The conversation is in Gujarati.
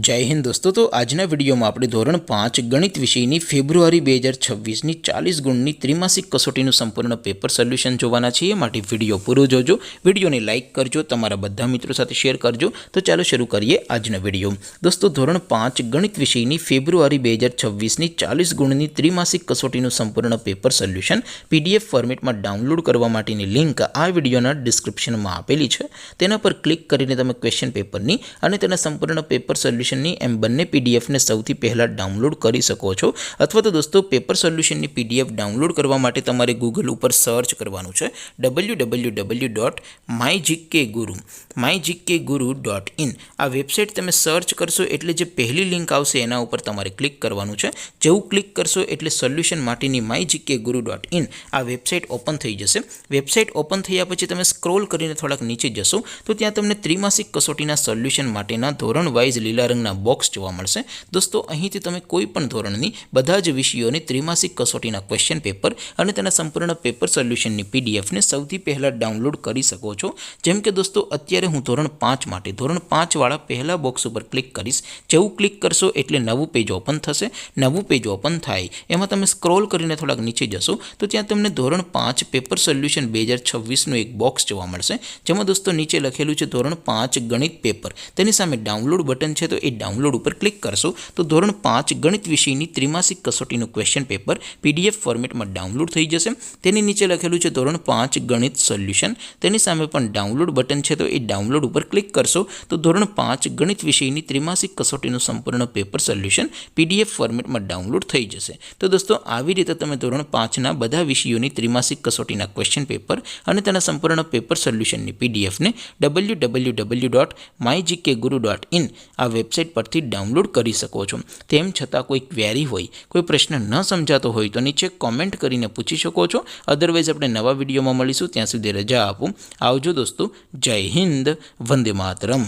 जय हिंद दोस्तों। तो आजना वीडियो में આપણે ધોરણ 5 ગણિત વિષયની ફેબ્રુઆરી 2026 ની 40 ગુણની ત્રિમાસિક કસોટીનું સંપૂર્ણ પેપર સોલ્યુશન જોવાના છીએ। માટે વિડિયો પૂરો જોજો, વિડિયોને લાઈક કરજો, તમારા બધા મિત્રો સાથે શેર કરજો। તો ચાલો શરૂ કરીએ આજનો વિડિયો। દોસ્તો ધોરણ 5 ગણિત વિષયની ફેબ્રુઆરી 2026 ની 40 ગુણની ત્રિમાસિક કસોટીનું સંપૂર્ણ પેપર સોલ્યુશન પીડીએફ ફોર્મેટમાં ડાઉનલોડ કરવા માટેની લિંક આ વિડિયોના ડિસ્ક્રિપ્શનમાં આપેલી છે। તેના પર ક્લિક કરીને તમે ક્વેશ્ચન પેપરની અને તેના સંપૂર્ણ પેપર સોલ્યુશનની એમ બંને પીડીએફને સૌથી પહેલાં ડાઉનલોડ કરી શકો છો। અથવા તો દોસ્તો પેપર સોલ્યુશનની પીડીએફ ડાઉનલોડ કરવા માટે તમારે ગૂગલ ઉપર સર્ચ કરવાનું છે www.mygkguru.in। આ વેબસાઇટ તમે સર્ચ કરશો એટલે જે પહેલી લિંક આવશે એના ઉપર તમારે ક્લિક કરવાનું છે। જેવું ક્લિક કરશો એટલે સોલ્યુશન માટેની mygkguru.in આ વેબસાઇટ ઓપન થઈ જશે। વેબસાઇટ ઓપન થયા પછી તમે સ્ક્રોલ કરીને થોડાક નીચે જશો તો ત્યાં તમને ત્રિમાસિક કસોટીના સોલ્યુશન માટેના ધોરણ વાઇઝ લીલા રંગના બોક્સ જોવા મળશે। દોસ્તો અહીંથી તમે કોઈ પણ ધોરણની બધા જ વિષયોની ત્રિમાસિક કસોટીના ક્વેશ્ચન પેપર અને તેના સંપૂર્ણ પેપર સોલ્યુશનની પીડીએફને સૌથી પહેલાં ડાઉનલોડ કરી શકો છો। જેમ કે દોસ્તો અત્યારે હું ધોરણ 5 માટે ધોરણ 5 વાળા પહેલા બોક્સ ઉપર ક્લિક કરીશ। જેવું ક્લિક કરશો એટલે નવું પેજ ઓપન થશે। નવું પેજ ઓપન થાય એમાં તમે સ્ક્રોલ કરીને થોડાક નીચે જશો તો ત્યાં તમને ધોરણ 5 પેપર સોલ્યુશન 2026નું એક બોક્સ જોવા મળશે। જેમાં દોસ્તો નીચે લખેલું છે ધોરણ 5 ગણિત પેપર, તેની સામે ડાઉનલોડ બટન છે તો એ ડાઉનલોડ ઉપર ક્લિક કરશો તો ધોરણ 5 ગણિત વિષયની ત્રિમાસિક કસોટીનું ક્વેશ્ચન પેપર પીડીએફ ફોર્મેટમાં ડાઉનલોડ થઈ જશે। તેની નીચે લખેલું છે ધોરણ 5 ગણિત સોલ્યુશન, તેની સામે પણ ડાઉનલોડ બટન છે તો એ ડાઉનલોડ ઉપર ક્લિક કરશો તો ધોરણ 5 ગણિત વિષયની ત્રિમાસિક કસોટીનું સંપૂર્ણ પેપર સોલ્યુશન પીડીએફ ફોર્મેટમાં ડાઉનલોડ થઈ જશે। તો દોસ્તો આવી રીતે તમે ધોરણ 5ના બધા વિષયોની ત્રિમાસિક કસોટીના ક્વેશ્ચન પેપર અને તેના સંપૂર્ણ પેપર સોલ્યુશનની પીડીએફને www.mygkguru.in આ વેબસાઇટ પરથી ડાઉનલોડ કરી શકો છો। તેમ છતાં કોઈ ક્વેરી હોય, કોઈ પ્રશ્ન ન સમજાતો હોય તો નીચે કોમેન્ટ કરીને પૂછી શકો છો। અધરવાઇઝ આપણે નવા વિડીયોમાં મળીશું, ત્યાં સુધી રજા આપો। આવજો દોસ્તો, જય હિન્દ, વંદે માતરમ।